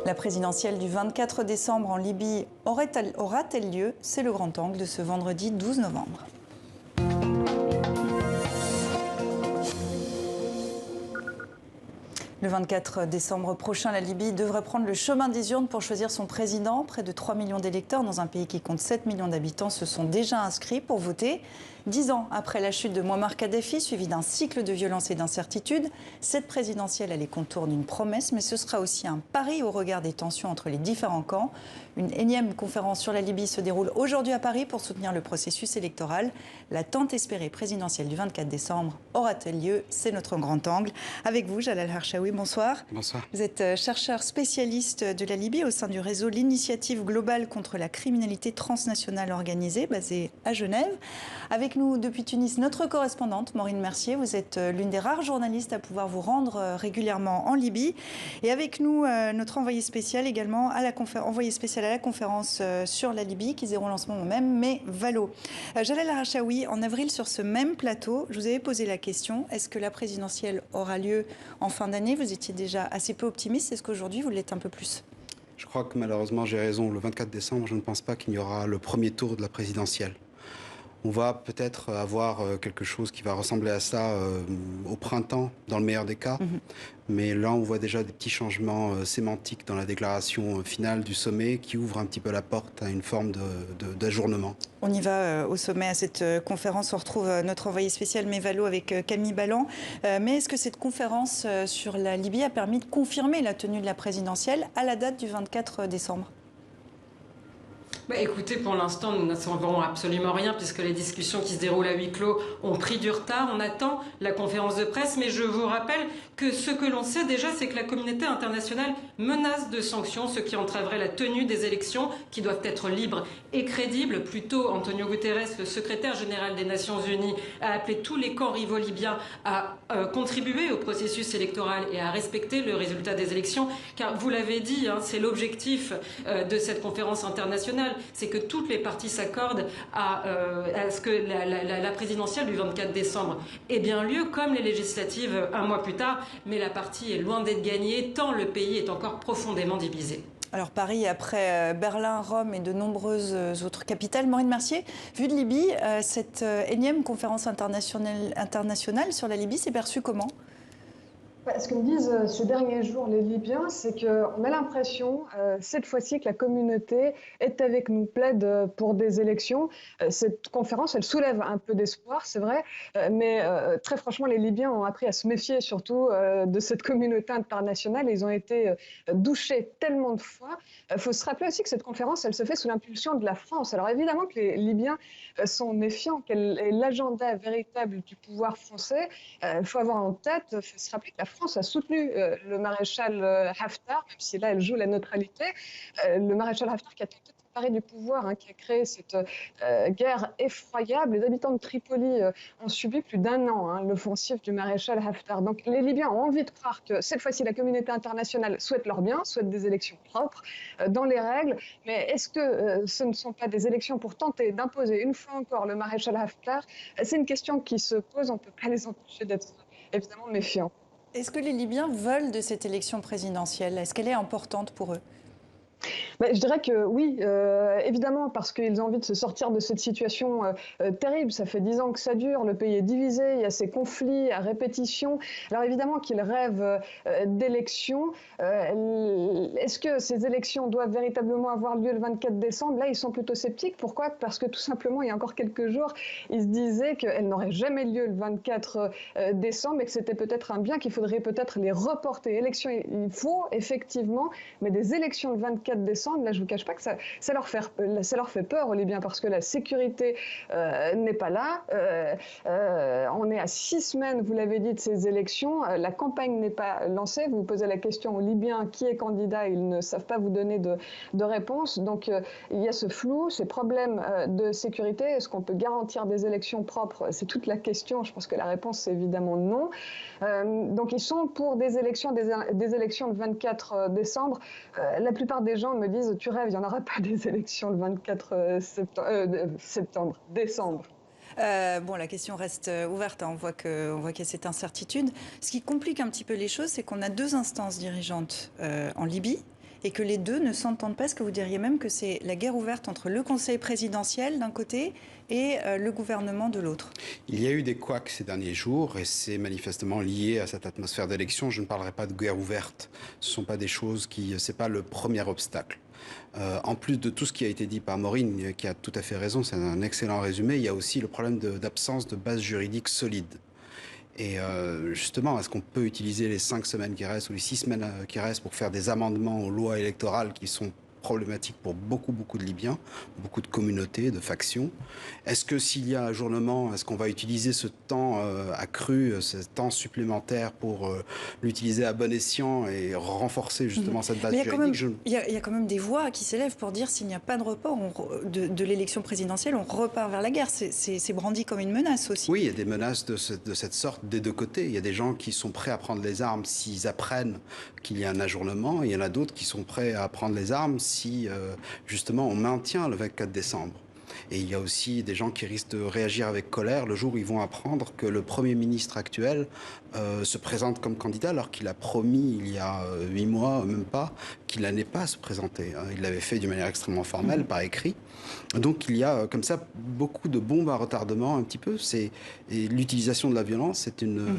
La présidentielle du 24 décembre en Libye aura-t-elle lieu? C'est le grand angle de ce vendredi 12 novembre. Le 24 décembre prochain, la Libye devrait prendre le chemin des urnes pour choisir son président. Près de 3 millions d'électeurs dans un pays qui compte 7 millions d'habitants se sont déjà inscrits pour voter. 10 ans après la chute de Mouammar Kadhafi, suivi d'un cycle de violence et d'incertitude, cette présidentielle a les contours d'une promesse, mais ce sera aussi un pari au regard des tensions entre les différents camps. Une énième conférence sur la Libye se déroule aujourd'hui à Paris pour soutenir le processus électoral. La tant espérée présidentielle du 24 décembre aura-t-elle lieu? C'est notre grand angle. Avec vous, Jalal Harshaoui, bonsoir. Bonsoir. Vous êtes chercheur spécialiste de la Libye au sein du réseau L'Initiative globale contre la criminalité transnationale organisée, basé à Genève. Avec nous depuis Tunis, notre correspondante, Maureen Mercier. Vous êtes l'une des rares journalistes à pouvoir vous rendre régulièrement en Libye. Et avec nous, notre envoyé spécial également à la conférence sur la Libye qui se déroule en ce moment même, mais Valo. Jalal Harshaoui, en avril sur ce même plateau, je vous avais posé la question, est-ce que la présidentielle aura lieu en fin d'année? Vous étiez déjà assez peu optimiste, est-ce qu'aujourd'hui vous l'êtes un peu plus? Je crois que malheureusement j'ai raison, le 24 décembre, je ne pense pas qu'il y aura le premier tour de la présidentielle. On va peut-être avoir quelque chose qui va ressembler à ça au printemps, dans le meilleur des cas. Mais là, on voit déjà des petits changements sémantiques dans la déclaration finale du sommet qui ouvre un petit peu la porte à une forme d'ajournement. On y va au sommet, à cette conférence. On retrouve notre envoyé spécial Mévalo avec Camille Ballan. Mais est-ce que cette conférence sur la Libye a permis de confirmer la tenue de la présidentielle à la date du 24 décembre ? Écoutez, pour l'instant, nous n'attendons absolument rien puisque les discussions qui se déroulent à huis clos ont pris du retard. On attend la conférence de presse, mais je vous rappelle que ce que l'on sait déjà, c'est que la communauté internationale menace de sanctions, ce qui entraverait la tenue des élections qui doivent être libres et crédibles. Plus tôt, Antonio Guterres, le secrétaire général des Nations Unies, a appelé tous les camps rivaux libyens à contribuer au processus électoral et à respecter le résultat des élections. Car vous l'avez dit, c'est l'objectif de cette conférence internationale. C'est que toutes les parties s'accordent à ce que la présidentielle du 24 décembre ait bien lieu, comme les législatives un mois plus tard. Mais la partie est loin d'être gagnée, tant le pays est encore profondément divisé. Alors Paris, après Berlin, Rome et de nombreuses autres capitales. Maureen Mercier, vue de Libye, cette énième conférence internationale sur la Libye s'est perçue comment ? Ce que me disent ces derniers jours les Libyens, c'est qu'on a l'impression, cette fois-ci, que la communauté est avec nous, plaide pour des élections. Cette conférence, elle soulève un peu d'espoir, c'est vrai, mais très franchement, les Libyens ont appris à se méfier surtout de cette communauté internationale. Ils ont été douchés tellement de fois. Il faut se rappeler aussi que cette conférence, elle se fait sous l'impulsion de la France. Alors évidemment que les Libyens sont méfiants. Quel est l'agenda véritable du pouvoir français? Il faut avoir en tête, il faut se rappeler que la France a soutenu le maréchal Haftar, même si là elle joue la neutralité. Le maréchal Haftar qui a tenté de s'emparer du pouvoir, qui a créé cette guerre effroyable. Les habitants de Tripoli ont subi plus d'un an l'offensive du maréchal Haftar. Donc les Libyens ont envie de croire que cette fois-ci la communauté internationale souhaite leur bien, souhaite des élections propres, dans les règles. Mais est-ce que ce ne sont pas des élections pour tenter d'imposer une fois encore le maréchal Haftar? C'est une question qui se pose, on ne peut pas les empêcher d'être évidemment méfiants. Est-ce que les Libyens veulent de cette élection présidentielle? Est-ce qu'elle est importante pour eux? Je dirais que oui, évidemment, parce qu'ils ont envie de se sortir de cette situation terrible. Ça fait 10 ans que ça dure, le pays est divisé, il y a ces conflits à répétition. Alors évidemment qu'ils rêvent d'élections. Est-ce que ces élections doivent véritablement avoir lieu le 24 décembre? Là, ils sont plutôt sceptiques. Pourquoi? Parce que tout simplement, il y a encore quelques jours, ils se disaient qu'elles n'auraient jamais lieu le 24 décembre et que c'était peut-être un bien qu'il faudrait peut-être les reporter. Élections, il faut effectivement, mais des élections le 24 décembre, là je ne vous cache pas que ça leur fait peur aux Libyens parce que la sécurité n'est pas là. On est à 6 semaines, vous l'avez dit, de ces élections. La campagne n'est pas lancée. Vous posez la question aux Libyens qui est candidat, ils ne savent pas vous donner de réponse. Donc il y a ce flou, ces problèmes de sécurité. Est-ce qu'on peut garantir des élections propres? C'est toute la question. Je pense que la réponse c'est évidemment non. Donc ils sont pour des élections le 24 décembre. La plupart des gens me disent tu rêves, il n'y en aura pas des élections le 24 décembre. La question reste ouverte. On voit qu'il y a cette incertitude. Ce qui complique un petit peu les choses, c'est qu'on a deux instances dirigeantes en Libye et que les deux ne s'entendent pas. Est-ce que vous diriez même que c'est la guerre ouverte entre le Conseil présidentiel d'un côté et le gouvernement de l'autre? Il y a eu des couacs ces derniers jours et c'est manifestement lié à cette atmosphère d'élection. Je ne parlerai pas de guerre ouverte. Ce ne sont pas des choses c'est pas le premier obstacle. En plus de tout ce qui a été dit par Maureen, qui a tout à fait raison, c'est un excellent résumé, il y a aussi le problème d'absence de base juridique solide. Et justement, est-ce qu'on peut utiliser les 5 semaines qui restent ou les 6 semaines qui restent pour faire des amendements aux lois électorales qui sont problématique pour beaucoup de Libyens, beaucoup de communautés, de factions. Est-ce que s'il y a ajournement, est-ce qu'on va utiliser ce temps accru, ce temps supplémentaire pour l'utiliser à bon escient et renforcer justement cette base juridique? Il y a quand même des voix qui s'élèvent pour dire s'il n'y a pas de report de l'élection présidentielle, on repart vers la guerre. C'est brandi comme une menace aussi. Oui, il y a des menaces de cette sorte des deux côtés. Il y a des gens qui sont prêts à prendre les armes s'ils apprennent qu'il y a un ajournement. Et il y en a d'autres qui sont prêts à prendre les armes si justement on maintient le 24 décembre. Et il y a aussi des gens qui risquent de réagir avec colère le jour où ils vont apprendre que le Premier ministre actuel se présente comme candidat alors qu'il a promis il y a 8 mois, même pas, qu'il n'allait pas se présenter. Il l'avait fait d'une manière extrêmement formelle, par écrit. Donc il y a comme ça beaucoup de bombes à retardement un petit peu. Et l'utilisation de la violence,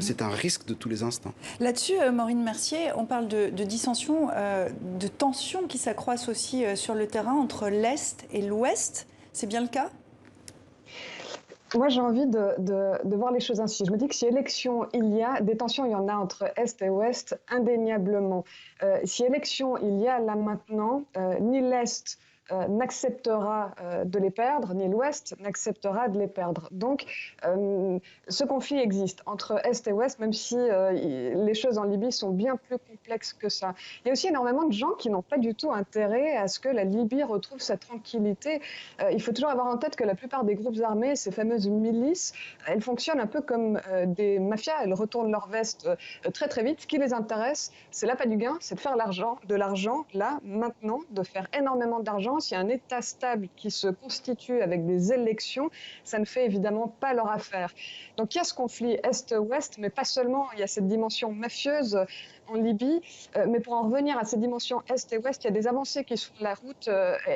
c'est un risque de tous les instants. Là-dessus, Maureen Mercier, on parle de dissensions, de tensions qui s'accroissent aussi sur le terrain entre l'Est et l'Ouest. C'est bien le cas ? Moi, j'ai envie de voir les choses ainsi. Je me dis que si élection il y a, des tensions, il y en a entre Est et Ouest, indéniablement. Si élection il y a là maintenant, ni l'Est n'acceptera de les perdre, ni l'Ouest n'acceptera de les perdre. Donc, ce conflit existe entre Est et Ouest, même si les choses en Libye sont bien plus complexes que ça. Il y a aussi énormément de gens qui n'ont pas du tout intérêt à ce que la Libye retrouve sa tranquillité. Il faut toujours avoir en tête que la plupart des groupes armés, ces fameuses milices, elles fonctionnent un peu comme des mafias. Elles retournent leur veste très très vite. Ce qui les intéresse, c'est l'appât du gain, c'est de faire de l'argent là, maintenant, de faire énormément d'argent. S'il y a un État stable qui se constitue avec des élections, ça ne fait évidemment pas leur affaire. Donc il y a ce conflit Est-Ouest, mais pas seulement, il y a cette dimension mafieuse en Libye, mais pour en revenir à ces dimensions Est et Ouest, il y a des avancées qui sont la route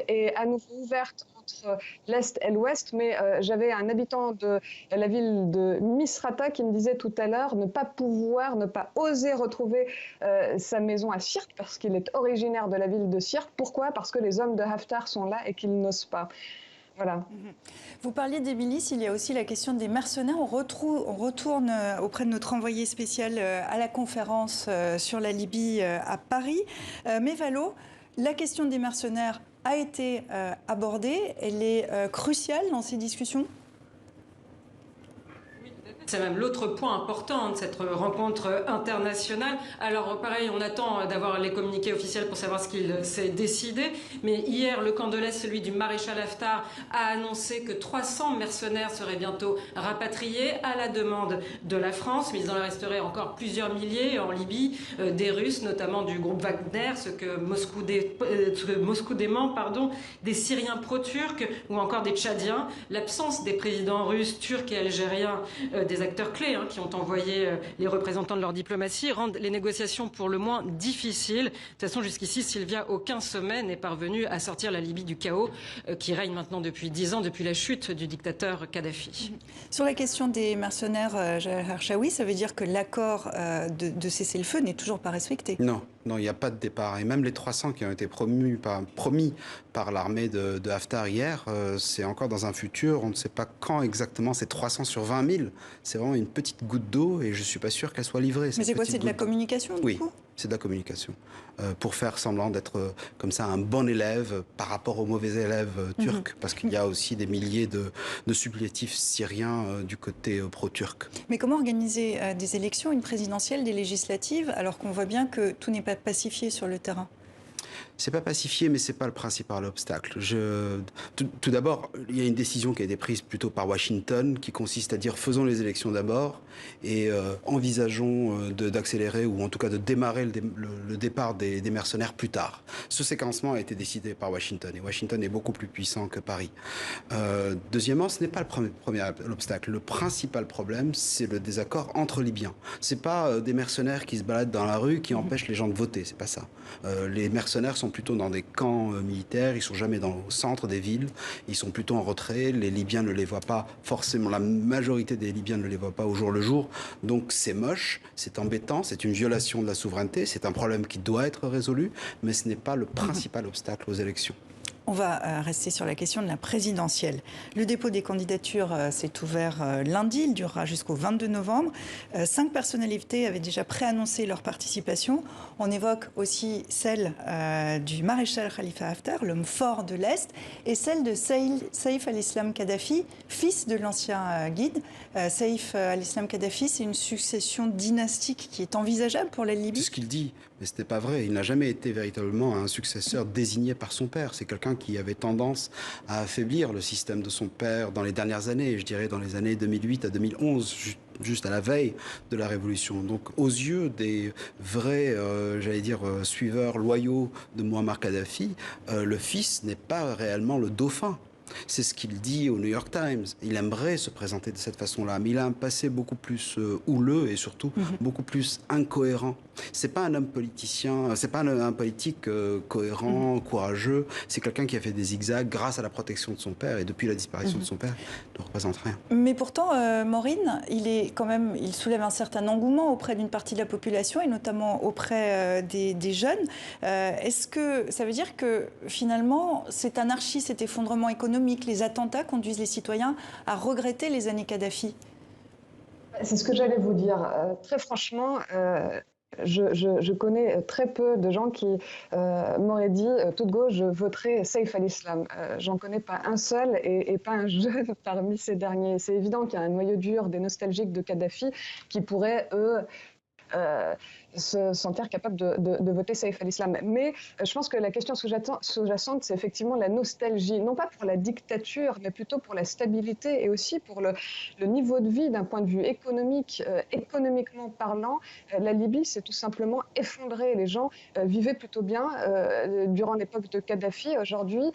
est à nouveau ouverte entre l'Est et l'Ouest, mais j'avais un habitant de la ville de Misrata qui me disait tout à l'heure ne pas oser retrouver sa maison à Sirte parce qu'il est originaire de la ville de Sirte. Pourquoi ? Parce que les hommes de Haftar sont là et qu'ils n'osent pas. Voilà. Vous parliez des milices, il y a aussi la question des mercenaires. On retourne auprès de notre envoyé spécial à la conférence sur la Libye à Paris. Mais Valo, la question des mercenaires a été abordée. Elle est cruciale dans ces discussions ? C'est même l'autre point important de cette rencontre internationale. Alors pareil, on attend d'avoir les communiqués officiels pour savoir ce qu'il s'est décidé. Mais hier, le camp de l'Est, celui du maréchal Haftar, a annoncé que 300 mercenaires seraient bientôt rapatriés à la demande de la France. Mais il en resterait encore plusieurs milliers en Libye, des Russes, notamment du groupe Wagner, ce que Moscou dément, des Syriens pro-turcs ou encore des Tchadiens. L'absence des présidents russes, turcs et algériens, des acteurs clés qui ont envoyé les représentants de leur diplomatie rendent les négociations pour le moins difficiles. De toute façon, jusqu'ici, Sylvia, aucun sommet n'est parvenu à sortir la Libye du chaos qui règne maintenant depuis 10 ans, depuis la chute du dictateur Kadhafi. Sur la question des mercenaires, Jalal Harshawi, ça veut dire que l'accord de cessez-le-feu n'est toujours pas respecté ? Non, il n'y a pas de départ. Et même les 300 qui ont été promis par l'armée de Haftar hier, c'est encore dans un futur. On ne sait pas quand exactement. C'est 300 sur 20 000. C'est vraiment une petite goutte d'eau et je ne suis pas sûr qu'elle soit livrée. Mais c'est quoi ? C'est de la communication, du coup ? C'est de la communication. Pour faire semblant d'être comme ça un bon élève par rapport aux mauvais élèves turcs. Parce qu'il y a aussi des milliers de supplétifs syriens du côté pro-turc. Mais comment organiser des élections, une présidentielle, des législatives, alors qu'on voit bien que tout n'est pas pacifié sur le terrain ? C'est pas pacifié, mais c'est pas le principal obstacle. Tout d'abord, il y a une décision qui a été prise plutôt par Washington, qui consiste à dire faisons les élections d'abord et envisageons d'accélérer ou en tout cas de démarrer le départ des mercenaires plus tard. Ce séquencement a été décidé par Washington et Washington est beaucoup plus puissant que Paris. Deuxièmement, ce n'est pas le premier obstacle. Le principal problème, c'est le désaccord entre Libyens. C'est pas des mercenaires qui se baladent dans la rue qui empêchent les gens de voter. C'est pas ça. Les mercenaires sont sont plutôt dans des camps militaires, ils sont jamais au centre des villes, ils sont plutôt en retrait, les Libyens ne les voient pas forcément, la majorité des Libyens ne les voient pas au jour le jour, donc c'est moche, c'est embêtant, c'est une violation de la souveraineté, c'est un problème qui doit être résolu, mais ce n'est pas le principal obstacle aux élections. On va rester sur la question de la présidentielle. Le dépôt des candidatures s'est ouvert lundi, il durera jusqu'au 22 novembre. 5 personnalités avaient déjà préannoncé leur participation. On évoque aussi celle du maréchal Khalifa Haftar, l'homme fort de l'Est, et celle de Saïf al-Islam Kadhafi, fils de l'ancien guide. Saïf al-Islam Kadhafi, c'est une succession dynastique qui est envisageable pour la Libye. C'est ce qu'il dit, mais ce n'était pas vrai. Il n'a jamais été véritablement un successeur désigné par son père. C'est quelqu'un qui avait tendance à affaiblir le système de son père dans les dernières années, je dirais dans les années 2008 à 2011, juste à la veille de la Révolution. Donc aux yeux des vrais, suiveurs loyaux de Mouammar Kadhafi, le fils n'est pas réellement le dauphin. C'est ce qu'il dit au New York Times. Il aimerait se présenter de cette façon-là, mais il a un passé beaucoup plus houleux et surtout beaucoup plus incohérent. C'est pas un homme politicien, c'est pas un politique cohérent, courageux. C'est quelqu'un qui a fait des zigzags grâce à la protection de son père, et depuis la disparition de son père, il ne représente rien. Mais pourtant, Maureen, il soulève un certain engouement auprès d'une partie de la population et notamment auprès des jeunes. Est-ce que ça veut dire que finalement, cet anarchie, cet effondrement économique, les attentats conduisent les citoyens à regretter les années Kadhafi? C'est ce que j'allais vous dire. Très franchement, je connais très peu de gens qui m'auraient dit tout de gauche, je voterai Saïf al-Islam. J'en connais pas un seul et pas un jeune parmi ces derniers. C'est évident qu'il y a un noyau dur des nostalgiques de Kadhafi qui pourraient, eux, se sentir capable de voter Saïf al-Islam. Mais je pense que la question sous-jacente, c'est effectivement la nostalgie, non pas pour la dictature, mais plutôt pour la stabilité et aussi pour le niveau de vie d'un point de vue économique. Économiquement parlant, la Libye s'est tout simplement effondrée. Les gens vivaient plutôt bien durant l'époque de Kadhafi. Aujourd'hui,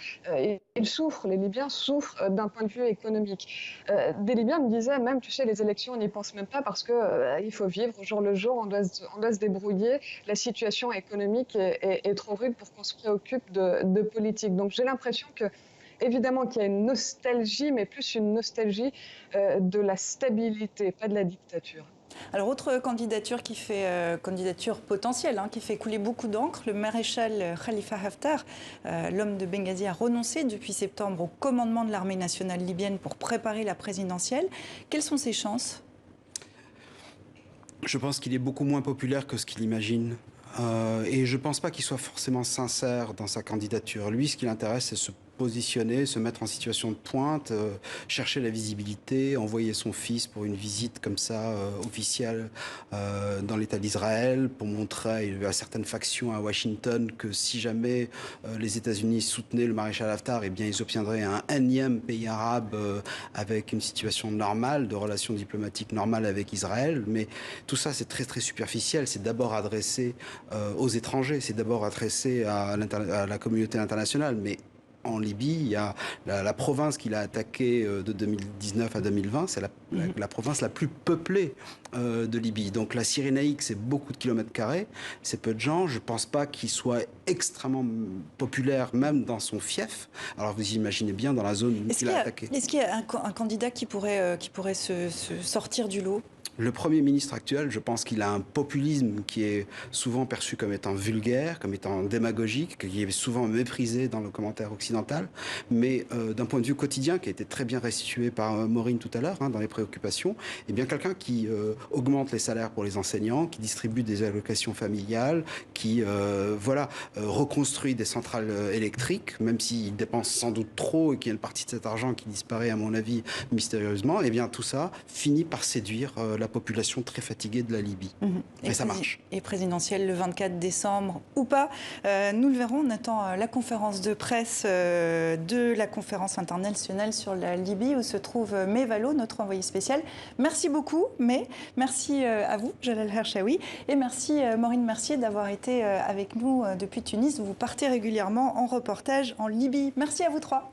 ils souffrent, les Libyens souffrent d'un point de vue économique. Des Libyens me disaient même, tu sais, les élections, on n'y pense même pas parce qu'il faut vivre au jour le jour, on doit se débrouiller. La situation économique est trop rude pour qu'on se préoccupe de politique. Donc j'ai l'impression que, évidemment, qu'il y a une nostalgie, mais plus une nostalgie de la stabilité, pas de la dictature. Alors, autre candidature qui fait candidature potentielle, qui fait couler beaucoup d'encre, le maréchal Khalifa Haftar, l'homme de Benghazi, a renoncé depuis septembre au commandement de l'armée nationale libyenne pour préparer la présidentielle. Quelles sont ses chances ? Je pense qu'il est beaucoup moins populaire que ce qu'il imagine. Et je ne pense pas qu'il soit forcément sincère dans sa candidature. Lui, ce qui l'intéresse, c'est se positionner, se mettre en situation de pointe, chercher la visibilité, envoyer son fils pour une visite comme ça officielle dans l'État d'Israël, pour montrer à certaines factions à Washington que si jamais les États-Unis soutenaient le maréchal Haftar, eh bien ils obtiendraient un énième pays arabe avec une situation normale, de relations diplomatiques normales avec Israël. Mais tout ça, c'est très très superficiel. C'est d'abord adressé aux étrangers, c'est d'abord adressé à la communauté internationale. Mais en Libye, il y a la province qu'il a attaquée de 2019 à 2020, c'est la province la plus peuplée de Libye. Donc la Cyrénaïque, c'est beaucoup de kilomètres carrés, c'est peu de gens. Je ne pense pas qu'il soit extrêmement populaire, même dans son fief. Alors vous imaginez bien dans la zone qu'il a attaquée. Est-ce qu'il y a un candidat qui pourrait se sortir du lot ? Le Premier ministre actuel, je pense qu'il a un populisme qui est souvent perçu comme étant vulgaire, comme étant démagogique, qui est souvent méprisé dans le commentaire occidental. Mais d'un point de vue quotidien, qui a été très bien restitué par Maureen tout à l'heure, dans les préoccupations, eh bien quelqu'un qui augmente les salaires pour les enseignants, qui distribue des allocations familiales, qui reconstruit des centrales électriques, même s'il dépense sans doute trop et qu'il y a une partie de cet argent qui disparaît, à mon avis, mystérieusement, eh bien tout ça finit par séduire la population très fatiguée de la Libye. Et ça marche. Et présidentielle le 24 décembre ou pas, nous le verrons. On attend la conférence de presse de la conférence internationale sur la Libye où se trouve Mevalo, notre envoyé spécial. Merci beaucoup, merci à vous, Jalal Hershawi, et merci Maureen Mercier d'avoir été avec nous depuis Tunis. Vous partez régulièrement en reportage en Libye. Merci à vous trois.